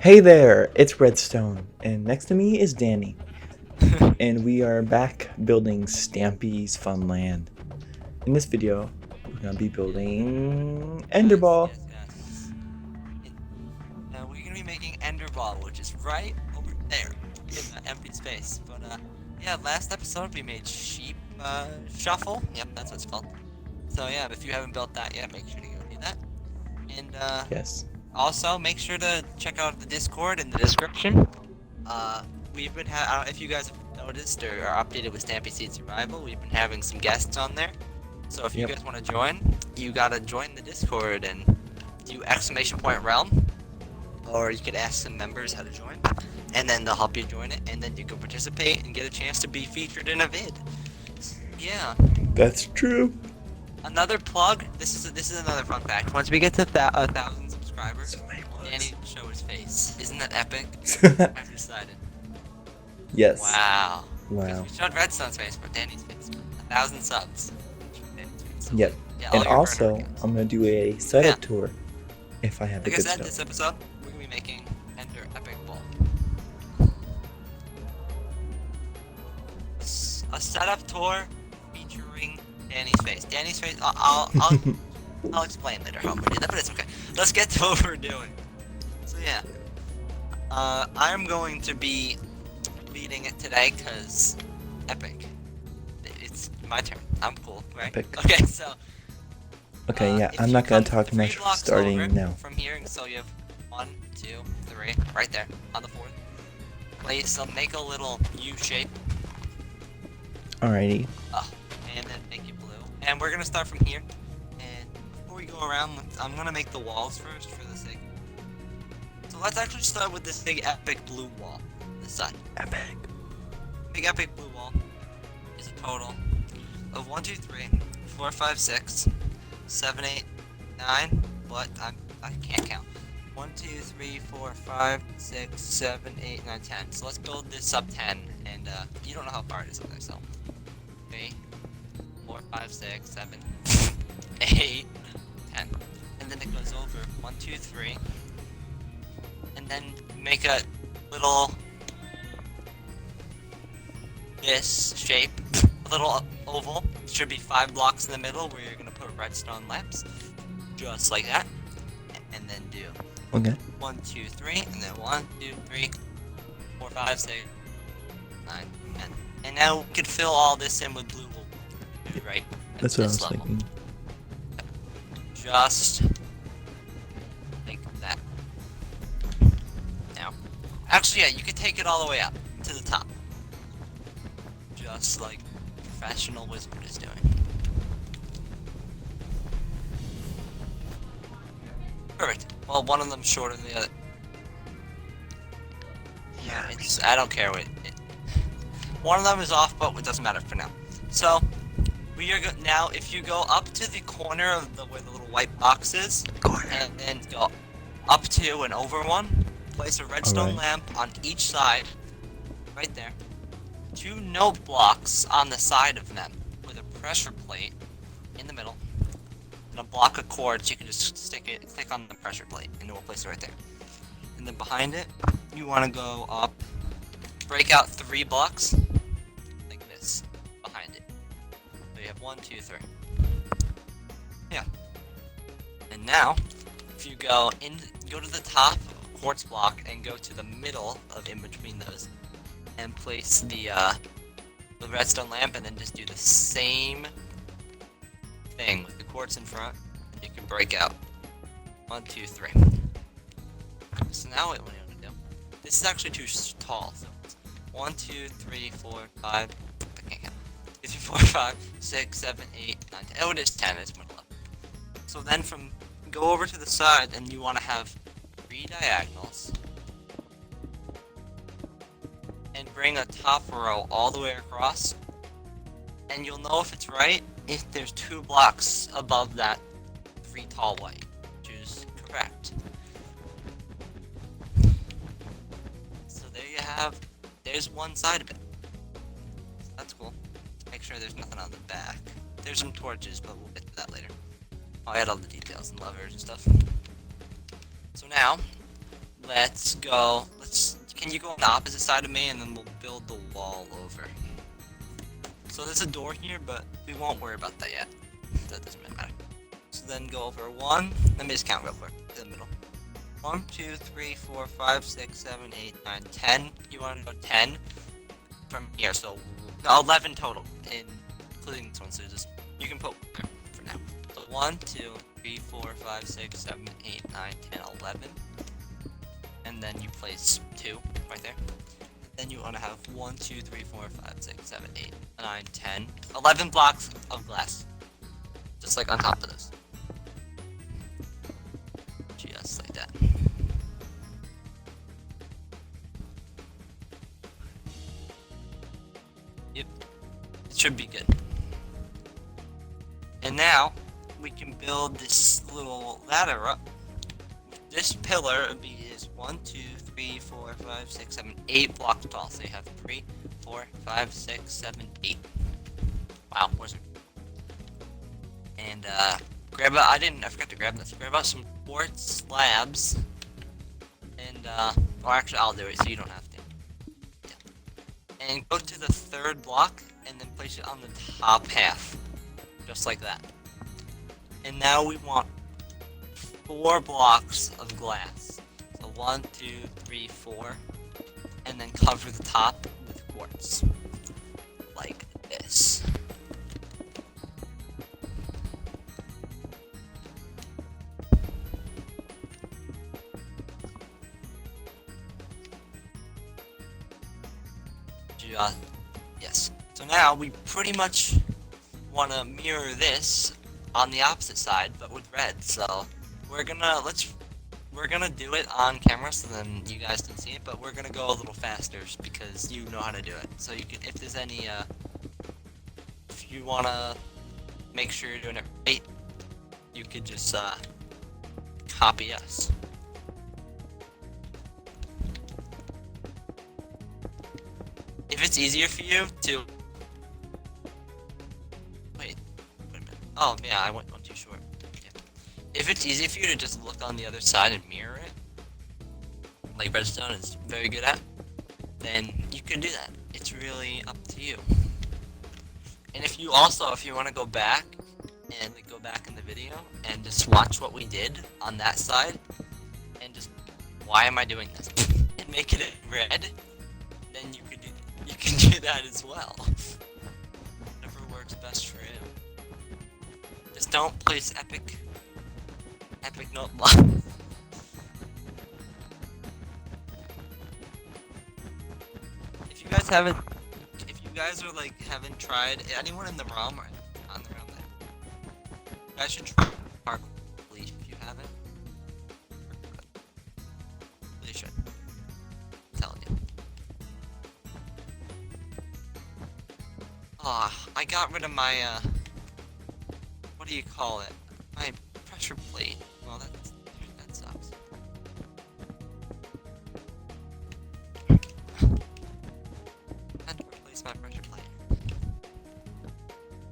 Hey there, it's Redstone, and next to me is Danny, and we are back building Stampy's Funland. In this video, we're gonna be building Yes, Enderball. yes, yes. And, we're gonna be making Enderball, which is right over there in the empty space. But yeah, last episode we made Sheep Shuffle. Yep, that's what it's called. So yeah, if you haven't built that yet, make sure to go do that. And Yes. also make sure to check out the Discord in the description. Uh, we've been if you guys have noticed or are updated with Stampy Seed Survival, we've been having some guests on there. So if you Yep. guys want to join, you gotta join the Discord and do !realm, or you could ask some members how to join, and then they'll help you join it, and then you can participate and get a chance to be featured in a vid. Yeah. That's true. Another plug. This is another fun fact. Once we get to 1,000 subscribers, Danny will show his face. Isn't that epic? I've decided. Yes. Wow. Because Wow. we showed Redstone's face, but Danny's face. 1,000 subs. Danny's face. So, Yep. yeah, And all your also, burner accounts. I'm gonna do a setup tour if I have the Like I good said, stuff. this episode, we're gonna be making Ender Epic Ball. A setup tour featuring Danny's face. Danny's face. I'll explain later how I'm gonna do that, but it's okay. Let's get to what we're doing. So yeah, I'm going to be leading it today because epic. It's my turn. I'm cool, right? Epic. Okay, so. Okay, yeah, If I'm you not gonna come talk 3 much blocks starting over now. from here, so you have 1, 2, 3, right there on the fourth. Make a little U shape. Alrighty. And then make it blue. And we're gonna start from here. And before we go around, I'm gonna make the walls first for the sake. So let's actually start with this big epic blue wall. This side. Epic. Big epic blue wall is a total of 1, 2, 3, 4, 5, 6, 7, 8, 9. But I can't count. 1, 2, 3, 4, 5, 6, 7, 8, 9, 10. So let's build this up 10. And you don't know how far it is up there, so 3, 4, 5, 6, 7, 8, 10. And then it goes over 1, 2, 3. And then make a little this shape, a little oval. Should be 5 blocks in the middle where you're gonna put redstone lamps, just like that. And then do Okay. 1, 2, 3, and then 1, 2, 3, 4, 5, 6, 9, 10. And now we could fill all this in with blue wool, right? At That's what I this was level. thinking. Just like that. Now, actually, yeah, you could take it all the way up to the top, just like professional wizard is doing. Perfect. Well, one of them's shorter than the other. Yeah, I don't care what one of them is off, but it doesn't matter for now. So we are now. If you go up to the corner of where the little white box is, and then go up to and over one, place a redstone Alright. lamp on each side, right there. 2 note blocks on the side of them with a pressure plate in the middle, and a block of cords. You can just stick on the pressure plate, and it will place it right there. And then behind it, you want to go up, break out 3 blocks, like this, behind it. So you have 1, 2, 3. Yeah. And now, if you go to the top quartz block and go to the middle of in between those, and place the redstone lamp, and then just do the same thing with the quartz in front. You can break out 1, 2, 3. So now what do you want to do? This is actually too tall. So it's 1, 2, 3, 4, 5. I can't count. 2, 3, 4, 5, 6, 7, 8, 9, 10. Oh, it is 10. It's middle up. So then go over to the side, and you want to have 3 diagonals. And bring a top row all the way across. And you'll know if it's right if there's 2 blocks above that 3 tall white, which is correct. So there you have, there's one side of it. So that's cool. Make sure there's nothing on the back. There's some torches, but we'll get to that later. I'll add all the details and levers and stuff. So now, let's go. Can you go on the opposite side of me, and then we'll build the wall over. So there's a door here, but we won't worry about that yet. That doesn't really matter. So then go over 1. Let me just count real quick. To the middle. 1, 2, 3, 4, 5, 6, 7, 8, 9, 10. You want to go 10 from here, so no, 11 total, including this one. So just you can put for now. So 1, 2, 3, 4, 5, 6, 7, 8, 9, 10, 11. And then you place 2 right there. Then you want to have 1, 2, 3, 4, 5, 6, 7, 8, 9, 10, 11 blocks of glass. Just like on top of this. Just like that. Yep. It should be good. And now we can build this little ladder up. This pillar is 1, 2, 3, 4, 5, 6, 7, 8 blocks tall. So you have 3, 4, 5, 6, 7, 8. Wow, where's it? And grab out. I forgot to grab this. Grab out some quartz slabs. And or actually, I'll do it so you don't have to. Yeah. And go to the 3rd block and then place it on the top half, just like that. And now we want 4 blocks of glass. So 1, 2, 3, 4, and then cover the top with quartz, like this. Yes. So now we pretty much want to mirror this on the opposite side, but with red. So we're gonna do it on camera so then you guys can see it, but we're gonna go a little faster because you know how to do it. So you can, if there's any, if you wanna make sure you're doing it right, you could just copy us. If it's easier for you to wait a minute. Oh yeah, I went one too short. Yeah. If it's easy for you to just look on the other side and mirror it, like Redstone is very good at, then you can do that. It's really up to you. And if you want to go back and go back in the video and just watch what we did on that side, and just why am I doing this, and make it red, then you can do that as well. Whatever works best for you. Just don't place epic note blocks. If you guys are like haven't tried, anyone in the realm or on the realm, you guys should try parkour if you haven't. Really should. I'm telling you. I got rid of my, what do you call it? My pressure plate. Well, that sucks. I had to replace my pressure plate.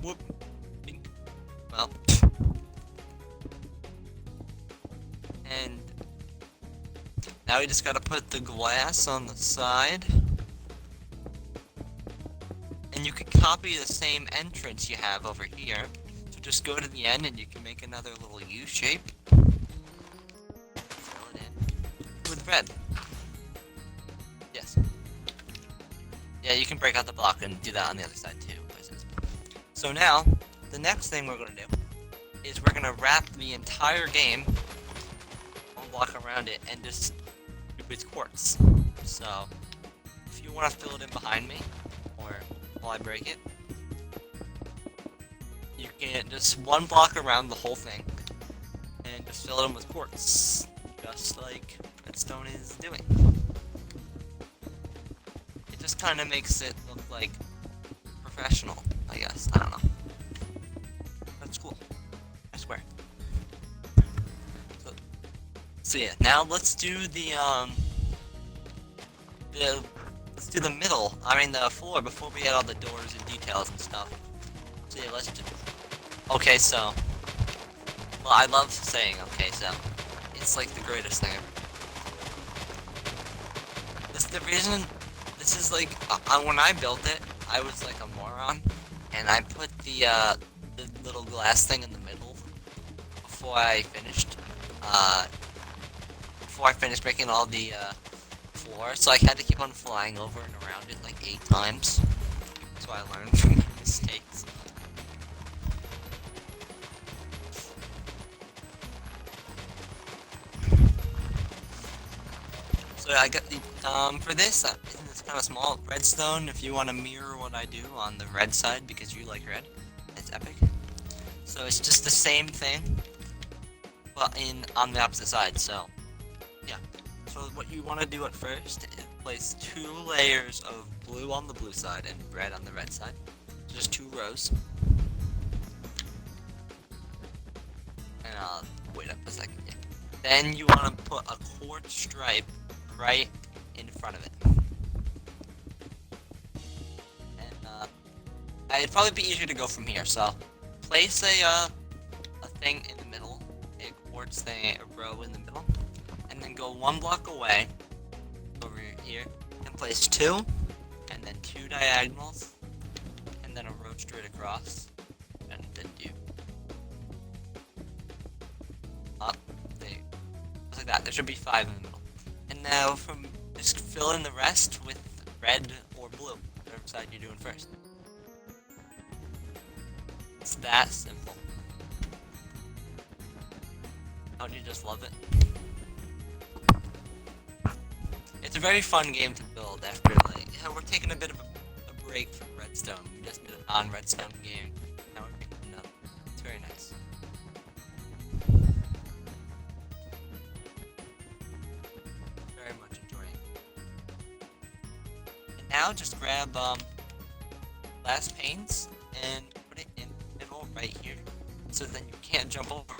Whoop. Well. And now we just gotta put the glass on the side. And you can copy the same entrance you have over here. So just go to the end and you can make another little U shape. Fill it in with red. Yes. Yeah, you can break out the block and do that on the other side too. So now, the next thing we're going to do is we're going to wrap the entire game, one block around it, and just do with quartz. So, if you want to fill it in behind me, or while I break it, you can just one block around the whole thing and just fill it in with quartz, just like Redstone is doing. It just kind of makes it look like professional, I guess. I don't know. That's cool. I swear. So yeah, now let's do let's do the middle. I mean the floor before we add all the doors and details and stuff. So yeah, let's do. Okay, so. Well, I love saying okay, so. It's like the greatest thing ever. the reason. This is like when I built it, I was like a moron, and I put the little glass thing in the middle before I finished. Before I finished making all the floor, so I had to keep on flying over and around it like 8 times. So I learned from my mistakes. So I got the for this. It's kind of small redstone. If you want to mirror what I do on the red side because you like red, it's epic. So it's just the same thing, but on the opposite side. So yeah. So what you want to do at first is place 2 layers of blue on the blue side and red on the red side. Just 2 rows. And wait up a second. Yeah. Then you want to put a quartz stripe right in front of it. And it'd probably be easier to go from here. So place a thing in the middle, a quartz thing, a row in the middle, and then go 1 block away over here and place 2, and then 2 diagonals, and then a row straight across, and then do up there, just like that. There should be 5 in the middle. And now just fill in the rest with red or blue, whatever side you're doing first. It's that simple. Don't you just love it? It's a very fun game to build after, like, yeah, we're taking a bit of a break from Redstone. We just did a non-Redstone game. Now we're making another. It's very nice. Very much enjoying it. And now just grab glass panes and put it in the middle right here, so then you can't jump over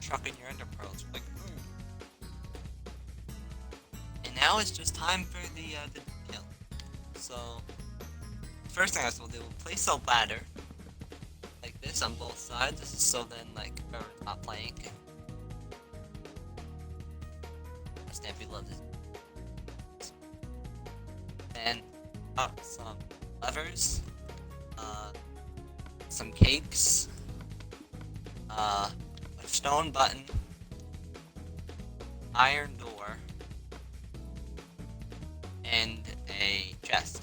chucking your ender pearls. Like, And now it's just time for the kill. So first thing I will do, we'll place a ladder like this on both sides, so then like whoever's not playing can. Stampy loves it. Then some levers, some cakes, a stone button, iron door, and a chest.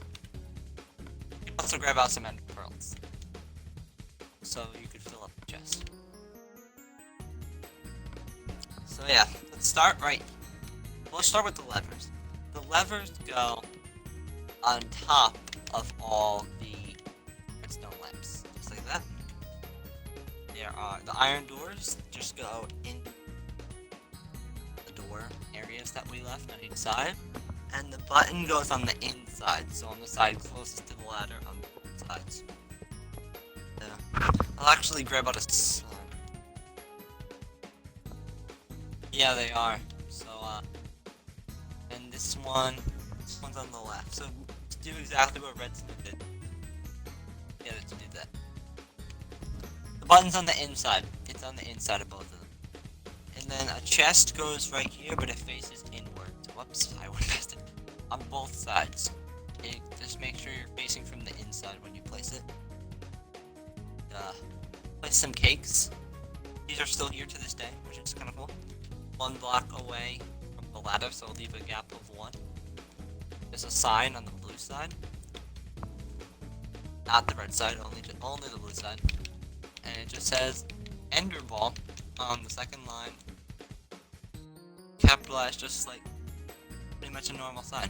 You can also grab out some ender pearls, so you could fill up the chest. So yeah, let's start right. We'll start with the levers. The levers go on top of all the redstone lamps, just like that. There are the iron doors, just go in the door areas that we left on each side. And the button goes on the inside, so on the side closest to the ladder on both sides. Yeah. I'll actually grab out a slime. Yeah, they are. So, and this one's on the left. So, do exactly what Redstone did. Get it to do that. The button's on the inside. It's on the inside of both of them. And then a chest goes right here, but it faces inward. Whoops, I would have missed it. On both sides. Just make sure you're facing from the inside when you place it. Place some cakes. These are still here to this day, which is kind of cool. 1 block away from the ladder, so leave a gap of 1. There's a sign on the blue side. Not the red side, only the blue side. And it just says Enderball on the second line. Capitalized just like pretty much a normal sign.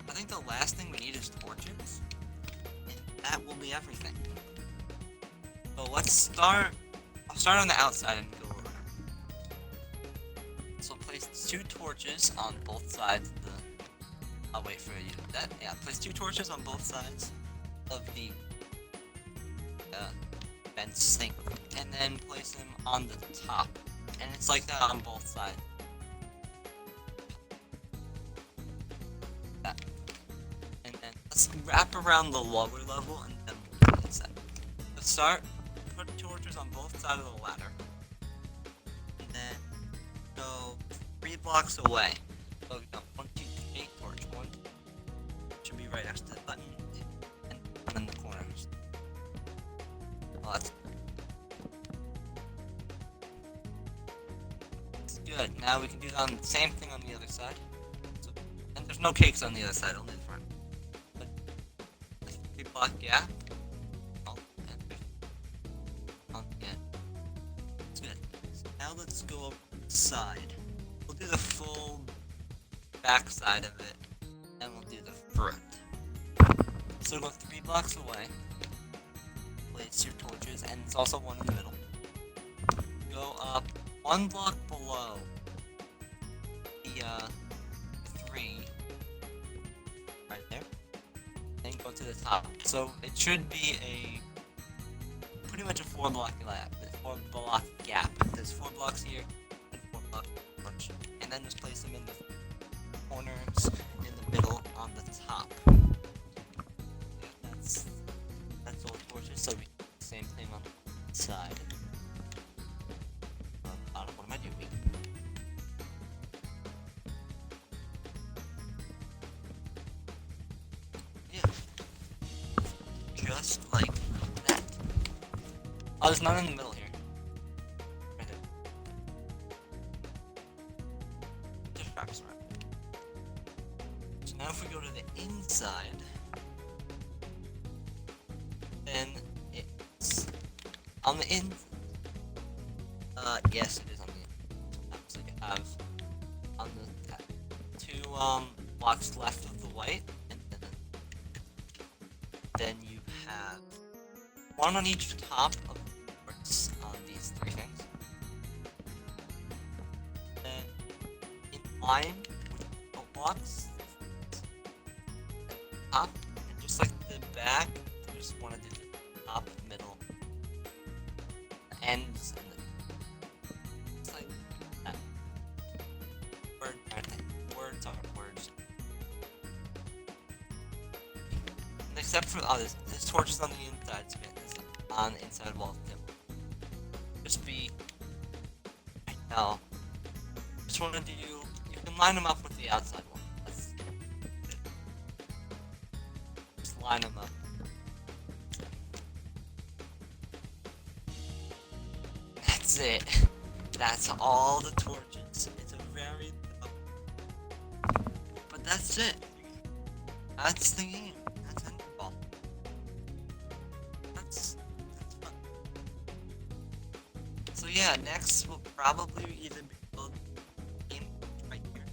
I think the last thing we need is torches. And that will be everything. So let's start. I'll start on the outside and go around. So place 2 torches on both sides of the. I'll wait for you to do that. Yeah, place 2 torches on both sides of the fence thing, and then place them on the top. And it's like that on both sides. That. And then let's wrap around the lower level and then we'll do that. Let's start. Put torches on both sides of the ladder. And then go 3 blocks away. So we got 1, 2, 3, torch. 1, right next to the button, and one in the corners. Oh, that's good. Now we can do the same thing on the other side. So, and there's no cakes on the other side, only the front. But a 3-block gap. Oh, and there's yeah. It's good. So now let's go over the side. We'll do the full back side of it, and we'll do the front. So go 3 blocks away. Place your torches, and it's also one in the middle. Go up 1 block below the 3, right there, then go to the top. So it should be pretty much a 4-block gap. 4-block gap. There's 4 blocks here and 4 blocks, and then just place them in the corners, in the middle, on the top. Yeah, that's all the torches. So we do the same thing on the side. What am I doing? Yeah. Just like that. Oh, there's none in the middle here. Right there. Just practice around. So now if we go to the inside, then it's on the in. Yes, it is on the inside. So you have on the 2 blocks left of the white, and then you have 1 on each top of the boards on these 3 things. Then in line with the blocks, top, and just like the back, you just want to do the top, middle, ends, and it's like that. Words are words. And except for this torch is on the inside, so it's on the inside wall too. Just be right now. Just want to do. You can line them up with the outside one. That's it. Just line them up. That's it. That's all the torches. It's a very but that's it. That's the game. That's Enderball. That's fun. So yeah, next will probably either be called game right here.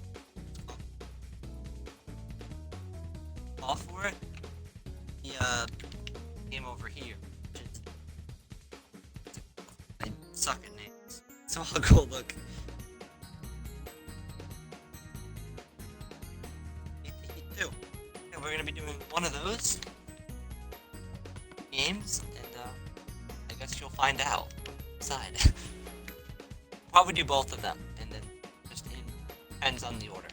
Call for it. The game over here. Which is I suck at names. So I'll go look. And we're gonna be doing one of those games, and I guess you'll find out inside. Probably do both of them, and then just depends on the order.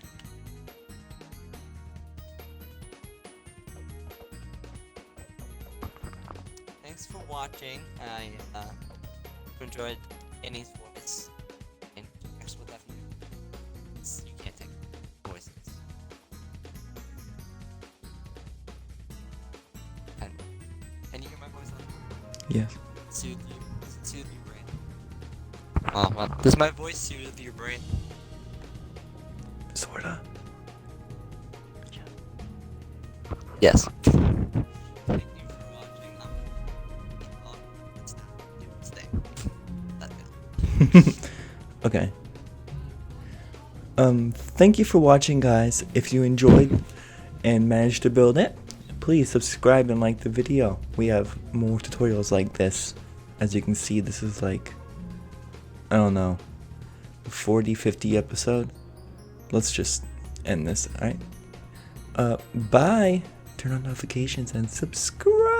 Thanks for watching. I enjoyed Annie's voice, and next will definitely you can't take voices. Can you hear my voice? Yes. Soothe you. Does it soothe your brain? Oh, well, does my voice soothe your brain? Sorta. Yes. Thank you for watching. Let's stay. Let's go. Okay. Thank you for watching, guys. If you enjoyed and managed to build it, please subscribe and like the video. We have more tutorials like this. As you can see, this is like, I don't know, 40-50 episode. Let's just end this, alright? Bye. Turn on notifications and subscribe.